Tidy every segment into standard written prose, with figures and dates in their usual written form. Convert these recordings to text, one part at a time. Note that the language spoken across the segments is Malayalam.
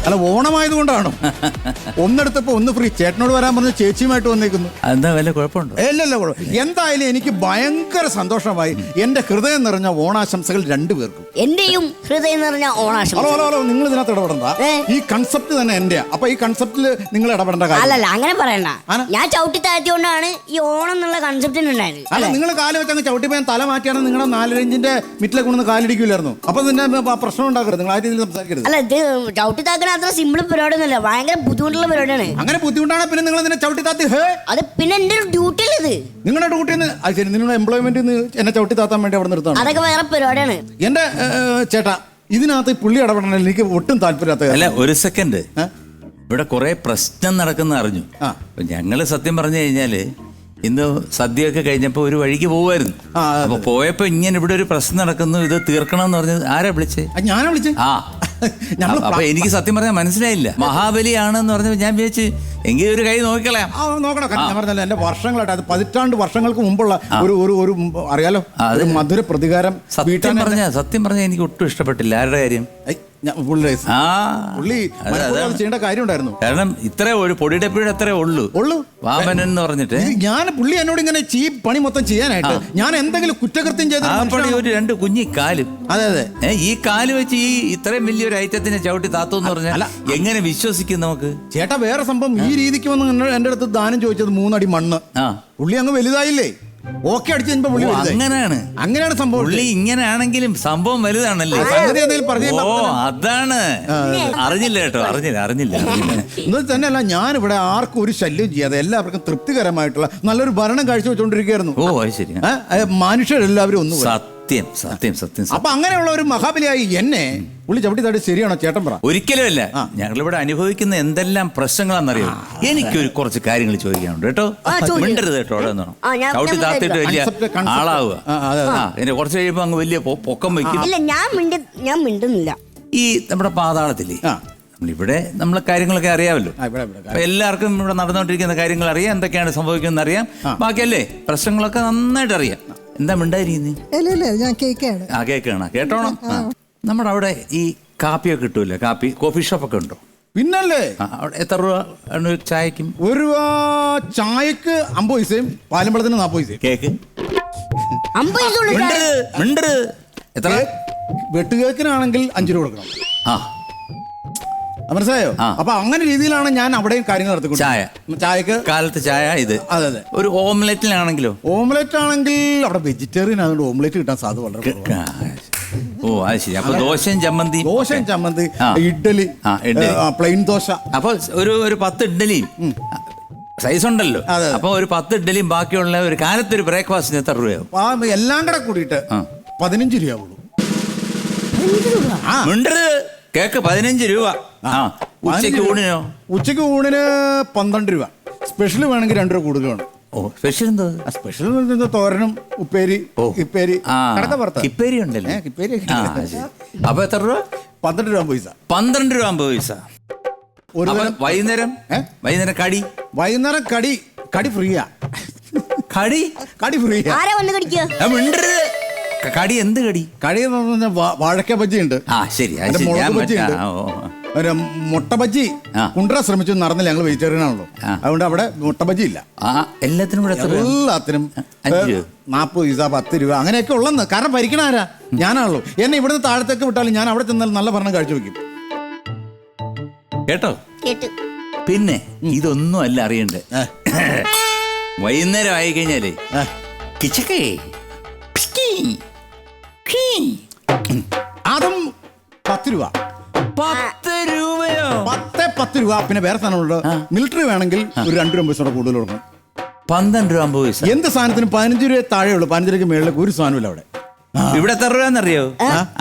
അല്ല ഓണമായതുകൊണ്ടാണോ? ഒന്നെടുത്തപ്പോ ഒന്ന് ഫ്രീ. ചേട്ടനോട് വരാൻ പറഞ്ഞ് ചേച്ചിയുമായിട്ട് വന്നേക്കുന്നു. എന്താ വല്ല കുഴപ്പമുണ്ടോ? ഇല്ലല്ല കുഴപ്പം. എന്തായാലും എനിക്ക് ഭയങ്കര സന്തോഷമായി. എന്റെ ഹൃദയം നിറഞ്ഞ ഓണാശംസകൾ രണ്ടുപേർക്കും. എന്റെയും ഹൃദയം നിറഞ്ഞ ഓണാശംസ. ഹലോ ഹലോ ഹലോ, നിങ്ങൾ ഇതിനകത്ത് ഇടപെടണ്ട. ഈ കൺസെപ്റ്റ് തന്നെ എന്റെയാ. അപ്പൊ ഈ കൺസെപ്റ്റിൽ നിങ്ങൾ ഇടപെടേണ്ട കാര്യം. അല്ലല്ല, അങ്ങനെ പറയണ്ട. ഞാൻ ചവിട്ടി താഴ്ത്തിക്കൊണ്ടാണ് ഈ ഓണം എന്നുള്ള കൺസെപ്റ്റിന് ഉണ്ടായത്. അല്ല, നിങ്ങൾ കാല് വെച്ച് അങ്ങ് ചവിട്ടിപ്പോയാൽ തല മാറ്റിയാണ് നിങ്ങളുടെ 4 ഇഞ്ചിന്റെ മിറ്റിലെ കൊണ്ടു കാലിടിക്കില്ലായിരുന്നു. അപ്പൊ ഇതിന്റെ പ്രശ്നം ഉണ്ടാക്കരുത്. നിങ്ങൾ ആ രീതിയിൽ സംസാരിക്കരുത്. അല്ല, ഇത് ചവിട്ടി താക്കാൻ അത്ര സിമ്പിൾ പരിപാടിയൊന്നുമല്ല, ഭയങ്കര ബുദ്ധിമുട്ടുള്ള പരിപാടിയാണ്. അങ്ങനെ ബുദ്ധിമുട്ടാണ് പിന്നെ നിങ്ങൾ ഇതിനെ ചവിട്ടി താത്തി. അത് പിന്നെ എന്റെ ഒരു ഡ്യൂട്ടി അല്ലേ ഇത്. നിങ്ങളുടെ ഡ്യൂട്ടിന്ന് ശരി, നിങ്ങളുടെ എംപ്ലോയ്മെന്റ് എന്നെ ചവിട്ടി താത്താൻ വേണ്ടി അവിടെ നിർത്താം. അതൊക്കെ വേറെ പരിപാടിയാണ്. എന്റെ ചേട്ടാ, ഇതിനകത്ത് പുള്ളി ഇടപെടണം എനിക്ക് ഒട്ടും താല്പര്യമില്ലാത്ത. അല്ല, ഒരു സെക്കൻഡ്. ഇവിടെ കുറെ പ്രശ്നം നടക്കുന്ന അറിഞ്ഞു. ഞങ്ങള് സത്യം പറഞ്ഞു കഴിഞ്ഞാല് ഇന്ന് സദ്യയൊക്കെ കഴിഞ്ഞപ്പോ ഒരു വഴിക്ക് പോവായിരുന്നു. അപ്പൊ പോയപ്പോ ഇങ്ങനെ ഇവിടെ ഒരു പ്രശ്നം നടക്കുന്നു, ഇത് തീർക്കണം എന്ന് പറഞ്ഞത് ആരാ വിളിച്ചേ? ഞാനാ വിളിച്ചേ. അപ്പൊ എനിക്ക് സത്യം പറഞ്ഞാൽ മനസ്സിലായില്ല. മഹാബലിയാണെന്ന് പറഞ്ഞപ്പോ ഞാൻ വിചാരിച്ചു എങ്കിൽ ഒരു കൈ നോക്കിക്കളയാം. നോക്കണം. ഞാൻ പറഞ്ഞല്ലോ, എന്റെ വർഷങ്ങളായിട്ട്, അത് 15 വർഷങ്ങൾക്ക് മുമ്പുള്ള ഒരു അറിയാലോ, ഒരു മധുര പ്രതികാരം. സത്യം പറഞ്ഞാൽ എനിക്ക് ഒട്ടും ഇഷ്ടപ്പെട്ടില്ല. ആരുടെ കാര്യം? പുള്ളി ചെയ്യേണ്ട കാര്യം ഉണ്ടായിരുന്നു. കാരണം ഇത്ര ഒരു പൊടിയുടെ അത്രേ ഉള്ളൂ വാമനൻ എന്ന് പറഞ്ഞിട്ട്. ഞാൻ പുള്ളി എന്നോട് ഇങ്ങനെ പണി മൊത്തം ചെയ്യാനായിട്ട് ഞാൻ എന്തെങ്കിലും കുറ്റകൃത്യം ചെയ്ത ഒരു 2 കുഞ്ഞി കാലും. അതെ അതെ, ഈ കാല് വെച്ച് ഈ ഇത്രയും വലിയൊരു ഐറ്റത്തിനെ ചവിട്ടി താത്തോന്ന് പറഞ്ഞാൽ എങ്ങനെ വിശ്വസിക്കും നമുക്ക്? ചേട്ടാ, വേറെ സംഭവം, ഈ രീതിക്ക് വന്ന് എന്റെ അടുത്ത് ദാനം ചോദിച്ചത് 3 അടി മണ്ണ്. പുള്ളി അങ്ങ് വലുതായില്ലേ? ഓക്കെ അടിച്ച് പുള്ളി അങ്ങനെയാണ് സംഭവം. പുള്ളി ഇങ്ങനെയാണെങ്കിലും സംഭവം വലുതാണല്ലേ? ഓ, അതാണ്. അറിഞ്ഞില്ല കേട്ടോ, അറിഞ്ഞില്ല. എന്നത് തന്നെയല്ല, ഞാൻ ഇവിടെ ആർക്കും ഒരു ശല്യം ചെയ്യാതെ എല്ലാവർക്കും തൃപ്തികരമായിട്ടുള്ള നല്ലൊരു ഭരണം കാഴ്ചവെച്ചോണ്ടിരിക്കുകയായിരുന്നു. ഓ, അത് ശരി. മനുഷ്യരെല്ലാവരും ഒന്ന് സത്യം. അപ്പൊ അങ്ങനെയുള്ള ഒരു മഹാബലിയായി എന്നെ പുള്ളി ചവിട്ടി താടി ശരിയാണോ ചേട്ടൻ പറ? ഒരിക്കലുമല്ല. ഞങ്ങളിവിടെ അനുഭവിക്കുന്ന എന്തെല്ലാം പ്രശ്നങ്ങളാണെന്നറിയോ? എനിക്കൊരു കുറച്ച് കാര്യങ്ങൾ ചോദിക്കാനുണ്ട് കേട്ടോ. മിണ്ടരുത് കേട്ടോ. അവിടെ നിന്നോ ചവിട്ടി താത്തിട്ട് വലിയ ആളാവുക. എന്നെ കുറച്ച് കഴിയുമ്പോ അങ്ങ് വലിയ പൊക്കം വയ്ക്കും. ഞാൻ മിണ്ടുന്നില്ല. ഈ നമ്മുടെ പാതാളത്തില്ലേ, നമ്മളിവിടെ നമ്മളെ കാര്യങ്ങളൊക്കെ അറിയാമല്ലോ. എല്ലാവർക്കും ഇവിടെ നടന്നുകൊണ്ടിരിക്കുന്ന കാര്യങ്ങൾ അറിയാം, എന്തൊക്കെയാണ് സംഭവിക്കുന്നത് അറിയാം. ബാക്കിയല്ലേ പ്രശ്നങ്ങളൊക്കെ നന്നായിട്ട് അറിയാം. എന്താ മിണ്ടായിരിക്കുന്നേ? കേക്കാണ്. കേട്ടോണം. നമ്മുടെ അവിടെ ഈ കാപ്പിയൊക്കെ കിട്ടൂല്ലേ? കോഫി ഷോപ്പൊക്കെ ഉണ്ടോ? പിന്നല്ലേ. എത്ര രൂപ ചായക്കും? ഒരു ചായക്ക് 50 പൈസയും പാലമ്പളത്തിന് 40 പൈസയും. കേക്ക് എത്ര? വെട്ടുകേക്കിനാണെങ്കിൽ 5 രൂപ കൊടുക്കണം. മനസ്സിലായോ? അപ്പൊ അങ്ങനെ രീതിയിലാണ് ഞാൻ അവിടെയും കാര്യങ്ങൾ നടത്തിക്കൊണ്ട്. ചായക്ക് കാലത്ത് ചായ ഇത്. അതെ. ഒരു ഓംലെറ്റിലാണെങ്കിലോ? ഓംലെറ്റ് ആണെങ്കിൽ അവിടെ വെജിറ്റേറിയൻ ആയതുകൊണ്ട് ഓംലെറ്റ് കിട്ടാൻ സാധ്യത വളരെ. ഓ, അത് ശരി. അപ്പൊ ദോശയും ചമ്മന്തി, ഇഡ്ഡലി, പ്ലെയിൻ ദോശ. അപ്പൊ ഒരു 10 ഇഡ്ഡലിയും സൈസ് ഉണ്ടല്ലോ. അപ്പൊ ഒരു 10 ഇഡ്ഡലിയും ബാക്കിയുള്ള ഒരു കാലത്ത് ഒരു ബ്രേക്ക്ഫാസ്റ്റിന് എത്ര രൂപയാവും? എല്ലാം കൂടെ കൂടിയിട്ട് 15 രൂപയുള്ളൂ. കേക്ക് 15 രൂപ. ഉച്ചയ്ക്ക് ഊണിനോ? ഉച്ചയ്ക്ക് ഊണിന് 12 രൂപ. സ്പെഷ്യൽ വേണമെങ്കിൽ 2 രൂപ കൂടുതൽ വേണം. ഓ, സ്പെഷ്യൽ എന്താ? സ്പെഷ്യൽ തോരനും ഉപ്പേരി കിപ്പേരി ഉണ്ടല്ലേ? അപ്പൊ എത്ര രൂപ? 12 രൂപ പൈസ. 12 രൂപ 50 പൈസ. വൈകുന്നേരം വൈകുന്നേരം കടി ഫ്രീയാ. കടി ഫ്രീയാ. കടി എന്ത് കടി? കടി വാഴക്ക ബജ്ജി ഉണ്ട്. ശരി. മുളക് ബജ്ജി ഉണ്ട്. മുട്ട ബജ്ജി കൊണ്ടുവരാൻ ശ്രമിച്ചു, നടന്നില്ല. ഞങ്ങൾ വെജിറ്റേറിയൻ ആണല്ലോ, അതുകൊണ്ട് അവിടെ മുട്ട ബജ്ജി ഇല്ല. എല്ലാത്തിനും 40 പൈസ 10 രൂപ അങ്ങനെയൊക്കെ ഉള്ളെന്ന്. കാരണം ഭരിക്കണ ആരാ? ഞാനാണല്ലോ. എന്നെ ഇവിടുന്ന് താഴത്തേക്ക് വിട്ടാലും ഞാൻ അവിടെ ചെന്നാൽ നല്ല ഭരണം കാഴ്ച വെക്കും. കേട്ടോ? പിന്നെ ഇതൊന്നും അല്ല അറിയണ്ടേ. വൈകുന്നേരം ആയി കഴിഞ്ഞാലേ അതും 10 രൂപ. 10 രൂപയോ? 10 രൂപ. പിന്നെ വേറെ സാധനമുണ്ട്. മിലിറ്ററി വേണമെങ്കിൽ ഒരു 2 രൂപ പൈസ കൂടുതൽ കൊടുക്കണം. 12 രൂപ 50 പൈസ. എന്ത് സാധനത്തിനും 15 രൂപ താഴെ ഉള്ളൂ. 15 രൂപയ്ക്ക് മേളിലേക്ക് ഒരു സാധനമില്ല അവിടെ. ഇവിടെ എത്ര രൂപയെന്നറിയോ?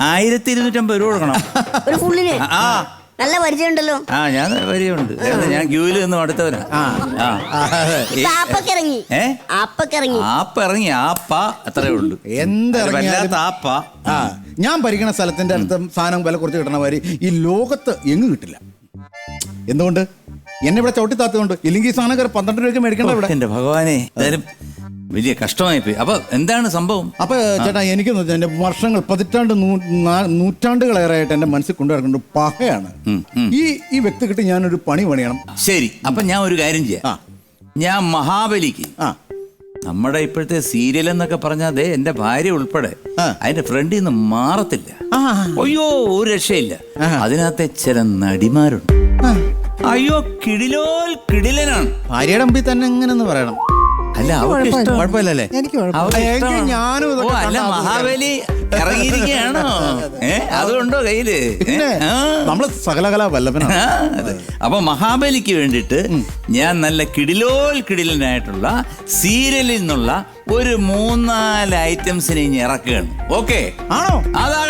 1250 രൂപ കൊടുക്കണം. നല്ല പരിചയമുണ്ടല്ലോ. ഞാൻ പരിചയമുണ്ട്. ഞാൻ ക്യൂവിൽ നിന്ന് അടുത്തവനാ. അത്രേ ഉള്ളൂ. ഞാൻ ഭരിക്കണ സ്ഥലത്തിന്റെ അടുത്ത് സാധനം വില കുറച്ച് കിട്ടണ മാതിരി ഈ ലോകത്ത് എങ്ങും കിട്ടില്ല. എന്തുകൊണ്ട്? എന്നെ ഇവിടെ ചവിട്ടി താത്തുകൊണ്ട്. ഇല്ലെങ്കിൽ ഈ സാധനം 12 രൂപയ്ക്ക് മേടിക്കണ്ട ഇവിടെ. എന്റെ ഭഗവാനെ, വലിയ കഷ്ടമായി പോയി. അപ്പൊ എന്താണ് സംഭവം? അപ്പൊ ചേട്ടാ എനിക്ക് എന്റെ വർഷങ്ങൾ നൂറ്റാണ്ടുകളേറെയായിട്ട് എന്റെ മനസ്സിൽ കൊണ്ടുവരുന്നത് പകയാണ്. ഈ വ്യക്തിക്കിട്ട് ഞാനൊരു പണി പണിയണം. ശരി, അപ്പൊ ഞാൻ ഒരു കാര്യം ചെയ്യാം. ഞാൻ മഹാബലിക്ക് നമ്മുടെ ഇപ്പോഴത്തെ സീരിയൽ എന്നൊക്കെ പറഞ്ഞാൽ അതെ എന്റെ ഭാര്യ ഉൾപ്പെടെ അതിന്റെ ഫ്രണ്ടിൽ നിന്ന് മാറത്തില്ല. അയ്യോ ഒരു രക്ഷയില്ല. അതിനകത്തെ ചില നടിമാരുണ്ട്. അയ്യോ കിടിലോൽ കിടിലനാണ്. ഭാര്യയുടെ മുമ്പിൽ തന്നെ എങ്ങനെന്ന് പറയണം. അല്ല കുഴപ്പമില്ലല്ലേ? അല്ല മഹാബലി ഇറങ്ങിയിരിക്കുകയാണോ? അതുകൊണ്ടോ കയ്യില്? നമ്മള് സകലകലാ വല്ലഭനാണ്. അപ്പൊ മഹാബലിക്ക് വേണ്ടിട്ട് ഞാൻ നല്ല കിടിലോൽ കിടിലനായിട്ടുള്ള സീരിയലിൽ നിന്നുള്ള ഒരു 3-4 ഐറ്റംസിനെ ഇനി ഇറക്കുകയാണ്. ഓക്കെ ആണോ? അതാണ്